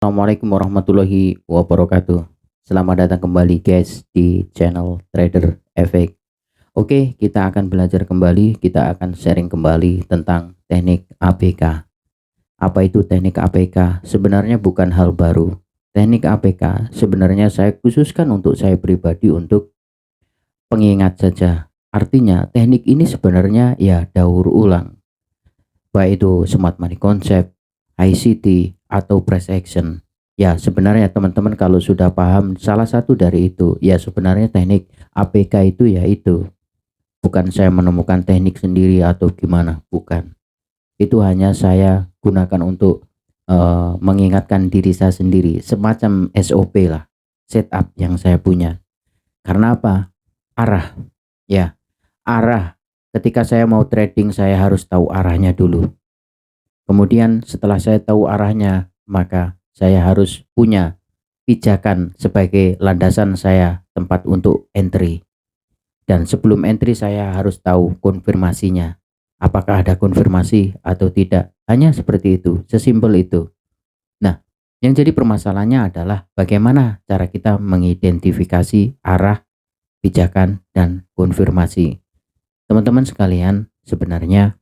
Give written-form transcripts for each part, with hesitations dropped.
Assalamualaikum warahmatullahi wabarakatuh. Selamat datang kembali guys di channel Trader Efek. Oke, kita akan belajar kembali, kita akan sharing kembali tentang teknik APK. Apa itu teknik APK? Sebenarnya bukan hal baru. Teknik APK sebenarnya saya khususkan untuk saya pribadi untuk pengingat saja. Artinya teknik ini sebenarnya ya daur ulang. Baik itu smart money concept, ICT, atau price action. Ya, sebenarnya teman-teman kalau sudah paham salah satu dari itu, ya sebenarnya teknik APK itu ya itu. Bukan saya menemukan teknik sendiri atau gimana, bukan. Itu hanya saya gunakan untuk mengingatkan diri saya sendiri, semacam SOP lah, setup yang saya punya. Karena apa? Arah. Ya, arah. Ketika saya mau trading, saya harus tahu arahnya dulu. Kemudian setelah saya tahu arahnya, maka saya harus punya pijakan sebagai landasan saya tempat untuk entry. Dan sebelum entry saya harus tahu konfirmasinya. Apakah ada konfirmasi atau tidak. Hanya seperti itu, sesimpel itu. Nah, yang jadi permasalahannya adalah bagaimana cara kita mengidentifikasi arah, pijakan, dan konfirmasi. Teman-teman sekalian, sebenarnya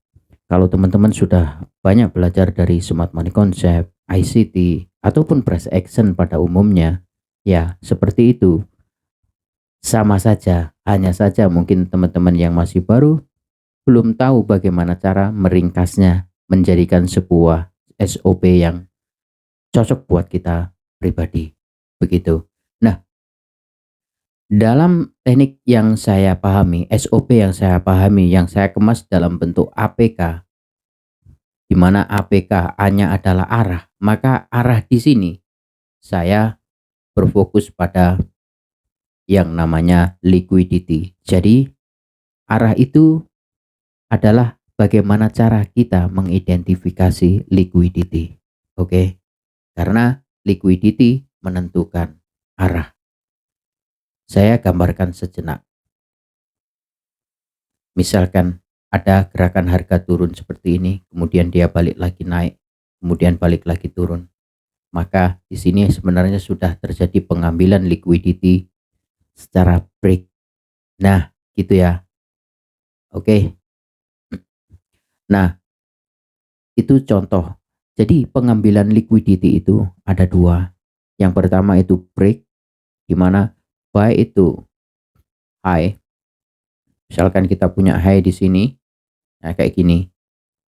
kalau teman-teman sudah banyak belajar dari smart money concept, ICT, ataupun price action pada umumnya, ya seperti itu. Sama saja, hanya saja mungkin teman-teman yang masih baru belum tahu bagaimana cara meringkasnya menjadikan sebuah SOP yang cocok buat kita pribadi. Begitu. Nah, dalam teknik yang saya pahami, SOP yang saya pahami, yang saya kemas dalam bentuk APK, di mana APK hanya adalah arah, maka arah di sini saya berfokus pada yang namanya liquidity. Jadi arah itu adalah bagaimana cara kita mengidentifikasi liquidity. Oke, karena liquidity menentukan arah. Saya gambarkan sejenak. Misalkan ada gerakan harga turun seperti ini, kemudian dia balik lagi naik, kemudian balik lagi turun. Maka di sini sebenarnya sudah terjadi pengambilan liquidity secara break. Nah, gitu ya. Oke. Nah, itu contoh. Jadi pengambilan liquidity itu ada dua. Yang pertama itu break, di mana buy itu high. Misalkan kita punya high di sini, nah kayak gini.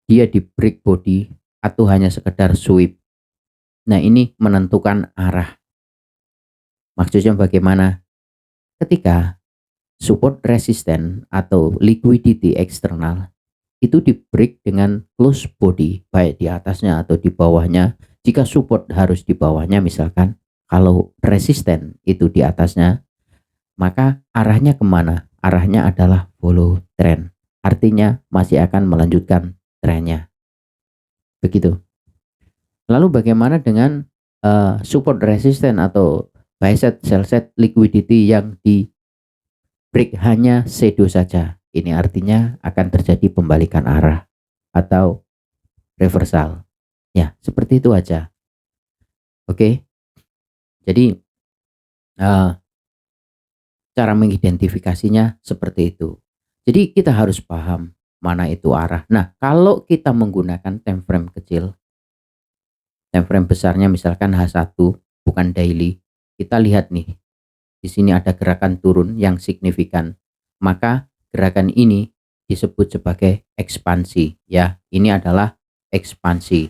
Dia di break body atau hanya sekedar sweep. Nah, ini menentukan arah. Maksudnya bagaimana? Ketika support resisten atau liquidity eksternal itu di break dengan close body, baik di atasnya atau di bawahnya. Jika support harus di bawahnya misalkan, kalau resisten itu di atasnya, maka arahnya kemana? Arahnya adalah follow trend, artinya masih akan melanjutkan trennya. Begitu. Lalu bagaimana dengan support resisten atau buy set, sell set liquidity yang di break hanya shadow saja? Ini artinya akan terjadi pembalikan arah atau reversal. Ya, seperti itu aja. Oke. Jadi cara mengidentifikasinya seperti itu. Jadi kita harus paham mana itu arah. Nah, kalau kita menggunakan time frame kecil, time frame besarnya misalkan H1 bukan daily, kita lihat nih. Di sini ada gerakan turun yang signifikan. Maka gerakan ini disebut sebagai ekspansi ya. Ini adalah ekspansi.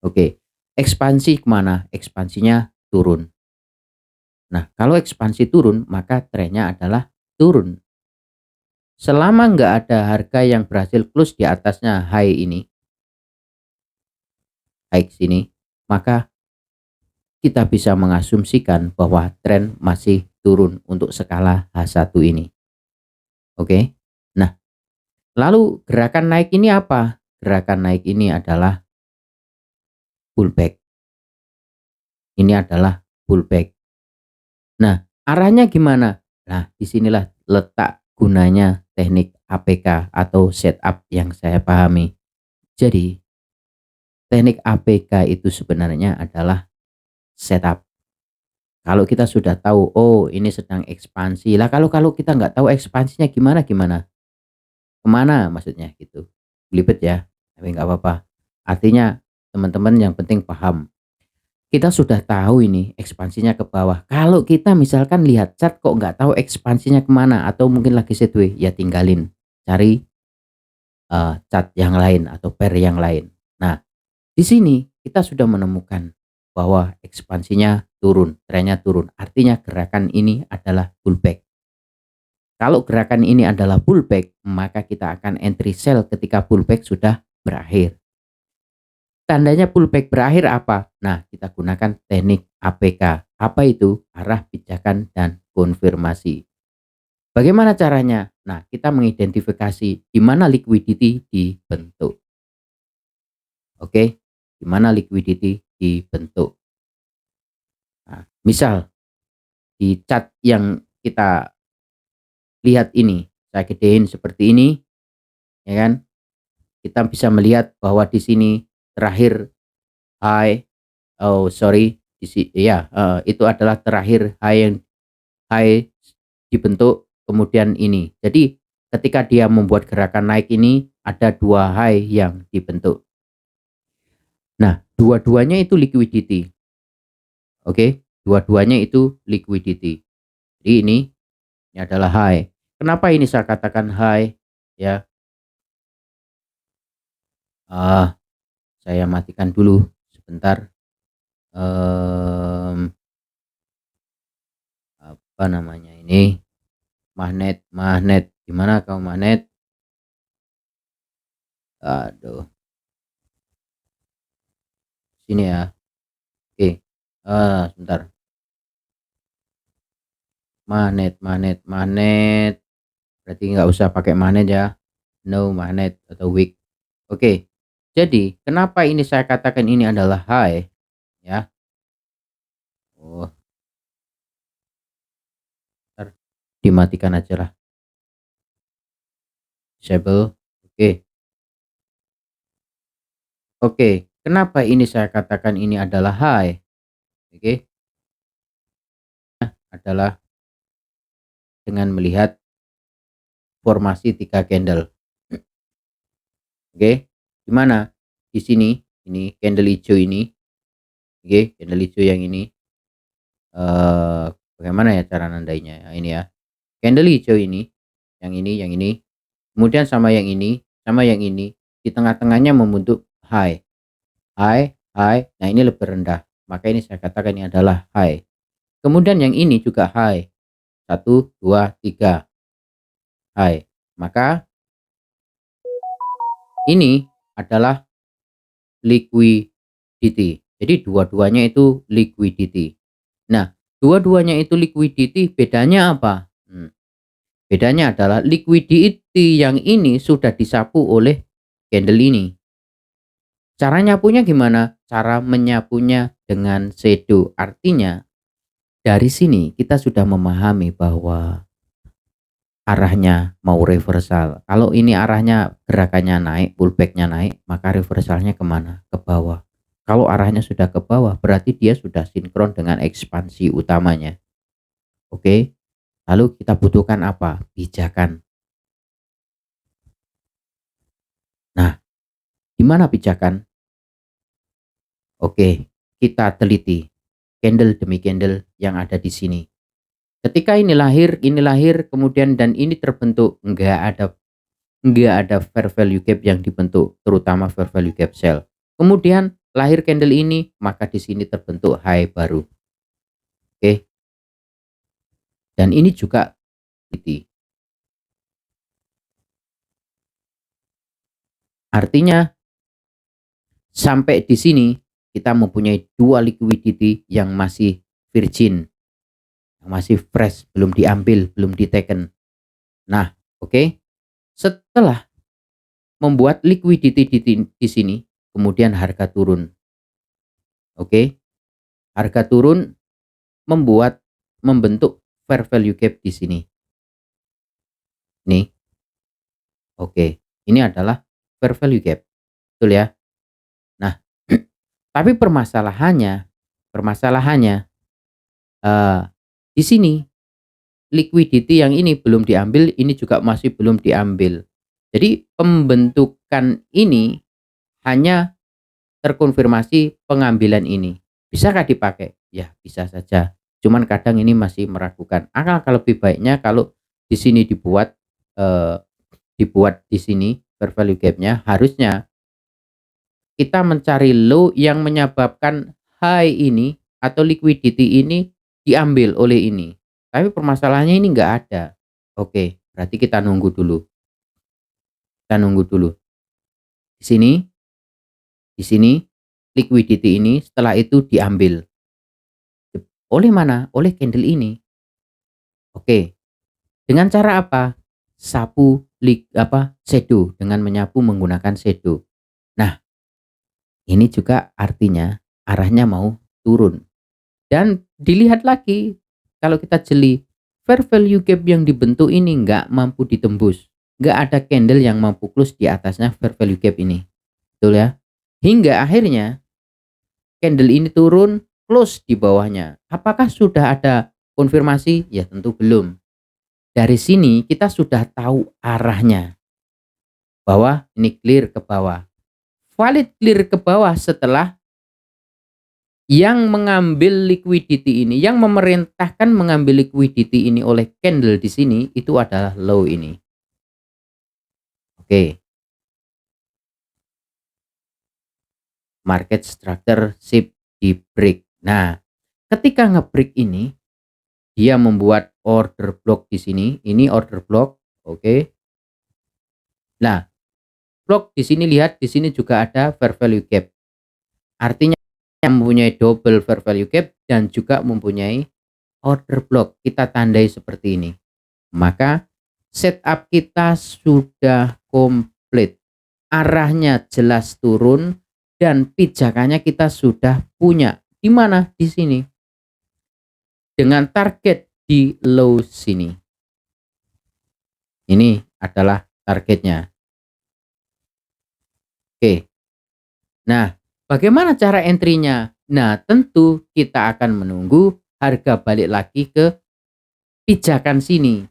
Oke. Ekspansi kemana? Ekspansinya turun. Nah, kalau ekspansi turun, maka trennya adalah turun. Selama nggak ada harga yang berhasil close di atasnya high ini, high sini, maka kita bisa mengasumsikan bahwa tren masih turun untuk skala H1 ini. Oke. Nah, lalu gerakan naik ini apa? Gerakan naik ini adalah pullback. Ini adalah pullback. Nah, arahnya gimana? Nah, disinilah letak gunanya teknik APK atau setup yang saya pahami. Jadi, teknik APK itu sebenarnya adalah setup. Kalau kita sudah tahu, oh ini sedang ekspansi. Lah kalau kalau kita nggak tahu ekspansinya gimana gimana? Kemana maksudnya gitu. Belibet ya, tapi nggak apa-apa. Artinya teman-teman yang penting paham. Kita sudah tahu ini ekspansinya ke bawah. Kalau kita misalkan lihat chart kok nggak tahu ekspansinya kemana atau mungkin lagi sideways, ya tinggalin. Cari chart yang lain atau pair yang lain. Nah, di sini kita sudah menemukan bahwa ekspansinya turun, trennya turun. Artinya gerakan ini adalah pullback. Kalau gerakan ini adalah pullback, maka kita akan entry sell ketika pullback sudah berakhir. Tandanya pullback berakhir apa? Nah, kita gunakan teknik APK. Apa itu? Arah pijakan dan konfirmasi. Bagaimana caranya? Nah, kita mengidentifikasi di mana liquidity dibentuk. Oke, di mana liquidity dibentuk. Nah, misal di chart yang kita lihat ini, saya gedein seperti ini, ya kan? Kita bisa melihat bahwa di sini terakhir high, oh sorry, ya itu adalah terakhir high dibentuk kemudian ini. Jadi ketika dia membuat gerakan naik ini ada dua high yang dibentuk. Nah, dua-duanya itu liquidity. Oke, dua-duanya itu liquidity. Jadi ini adalah high. Kenapa ini saya katakan high? Ya, saya matikan dulu sebentar. Apa namanya ini? Magnet. Gimana kau magnet? Aduh, sini ya. Oke. Sebentar. Magnet. Berarti nggak usah pakai magnet ya. No magnet atau weak. Oke. Jadi, kenapa ini saya katakan ini adalah high ya? Oh, ntar dimatikan aja lah. Disable. Oke. Oke. Kenapa ini saya katakan ini adalah high? Oke. Adalah dengan melihat formasi 3 candle. Oke. Gimana? Di sini, ini candle hijau ini. Oke, candle hijau yang ini. Bagaimana ya cara nandainya? Ya, ini ya. Candle hijau ini, yang ini, kemudian sama yang ini, sama yang ini, di tengah-tengahnya membentuk high. High. Nah, ini lebih rendah. Maka ini saya katakan ini adalah high. Kemudian yang ini juga high. 1, 2, 3. High. Maka ini adalah liquidity. Jadi dua-duanya itu liquidity. Nah, dua-duanya itu liquidity, bedanya apa? Bedanya adalah liquidity yang ini sudah disapu oleh candle ini. Cara nyapunya gimana? Cara menyapunya dengan shadow. Artinya dari sini kita sudah memahami bahwa arahnya mau reversal. Kalau ini arahnya gerakannya naik, pullbacknya naik, maka reversalnya kemana? Ke bawah. Kalau arahnya sudah ke bawah, berarti dia sudah sinkron dengan ekspansi utamanya. Oke, lalu kita butuhkan apa? Pijakan. Nah, di mana pijakan? Oke, kita teliti candle demi candle yang ada di sini. Ketika ini lahir, kemudian dan ini terbentuk, nggak ada fair value gap yang dibentuk, terutama fair value gap sell. Kemudian lahir candle ini, maka di sini terbentuk high baru. Oke. Dan ini juga artinya sampai di sini kita mempunyai dua liquidity yang masih virgin, yang masih fresh, belum diambil, belum diteken. Nah, oke. Setelah membuat liquidity di sini, kemudian harga turun. Oke. Harga turun membentuk fair value gap di sini. Nih. Oke. Ini adalah fair value gap. Betul ya? Nah, tapi permasalahannya permasalahannya di sini liquidity yang ini belum diambil, ini juga masih belum diambil. Jadi pembentukan ini hanya terkonfirmasi pengambilan ini. Bisakah dipakai? Ya, bisa saja. Cuman kadang ini masih meragukan. Alangkah lebih baiknya kalau di sini dibuat di sini fair value gap-nya, harusnya kita mencari low yang menyebabkan high ini atau liquidity ini diambil oleh ini. Tapi permasalahannya ini nggak ada. Oke, berarti kita nunggu dulu. Kita nunggu dulu. Di sini, di sini liquidity ini setelah itu diambil. Oleh mana? Oleh candle ini. Oke. Dengan cara apa? Sapu shadow, dengan menyapu menggunakan shadow. Nah, ini juga artinya arahnya mau turun. Dan dilihat lagi, kalau kita jeli, fair value gap yang dibentuk ini nggak mampu ditembus. Nggak ada candle yang mampu close di atasnya fair value gap ini. Betul ya? Hingga akhirnya candle ini turun, close di bawahnya. Apakah sudah ada konfirmasi? Ya tentu belum. Dari sini kita sudah tahu arahnya. Bahwa ini clear ke bawah. Valid clear ke bawah setelah yang mengambil liquidity ini, yang memerintahkan mengambil liquidity ini oleh candle di sini itu adalah low ini. Oke. Market structure shift di break. Nah, ketika nge-break ini dia membuat order block di sini. Ini order block. Oke. Nah, block di sini, lihat di sini juga ada fair value gap. Artinya mempunyai double fair value gap dan juga mempunyai order block. Kita tandai seperti ini. Maka setup kita sudah komplit. Arahnya jelas turun dan pijakannya kita sudah punya. Di mana? Di sini. Dengan target di low sini. Ini adalah targetnya. Oke. Nah, bagaimana cara entry-nya? Nah, tentu kita akan menunggu harga balik lagi ke pijakan sini.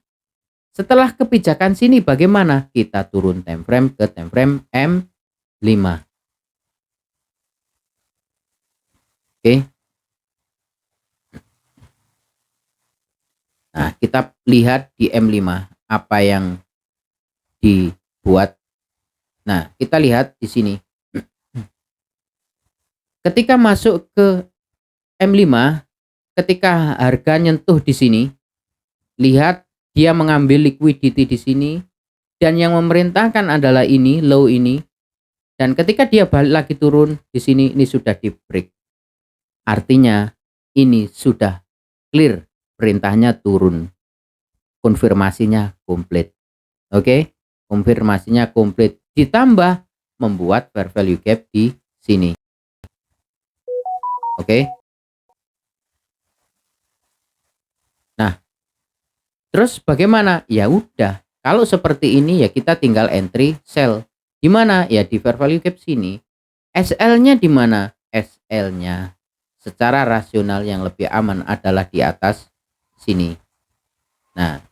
Setelah kebijakan sini bagaimana? Kita turun time frame ke time frame M5. Oke. Nah, kita lihat di M5 apa yang dibuat. Nah, kita lihat di sini. Ketika masuk ke M5, ketika harga nyentuh di sini, lihat dia mengambil liquidity di sini dan yang memerintahkan adalah ini, low ini. Dan ketika dia balik lagi turun di sini, ini sudah di break. Artinya ini sudah clear, perintahnya turun. Konfirmasinya komplit. Oke, konfirmasinya komplit. Ditambah membuat fair value gap di sini. Oke. Nah, terus bagaimana? Ya udah, kalau seperti ini ya kita tinggal entry sell. Gimana? Ya di fair value gap sini. SL-nya di mana? SL-nya secara rasional yang lebih aman adalah di atas sini. Nah,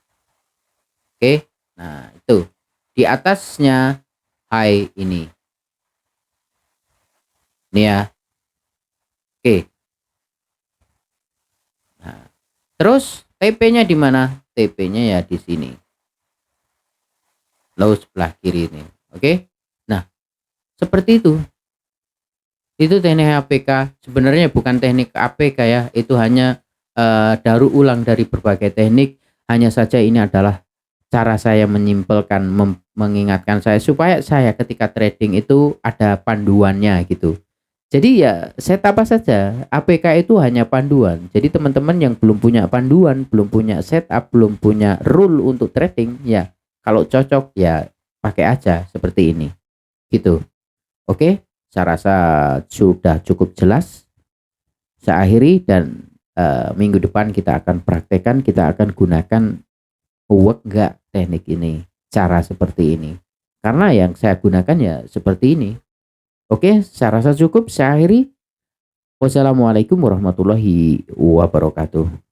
oke. Nah, itu di atasnya high ini. Ini ya. Oke. Nah, terus TP-nya di mana? TP-nya ya di sini. Low sebelah kiri ini. Oke. Nah, seperti itu. Itu teknik APK. Sebenarnya bukan teknik APK ya. Itu hanya daur ulang dari berbagai teknik. Hanya saja ini adalah cara saya menyimpulkan, mengingatkan saya supaya saya ketika trading itu ada panduannya gitu. Jadi ya set apa saja, APK itu hanya panduan. Jadi teman-teman yang belum punya panduan, belum punya setup, belum punya rule untuk trading, ya kalau cocok ya pakai aja seperti ini. Gitu. Oke, saya rasa sudah cukup jelas. Saya akhiri dan minggu depan kita akan praktekkan, kita akan gunakan work nggak teknik ini, cara seperti ini. Karena yang saya gunakan ya seperti ini. Oke, saya rasa cukup. Saya akhiri. Wassalamualaikum warahmatullahi wabarakatuh.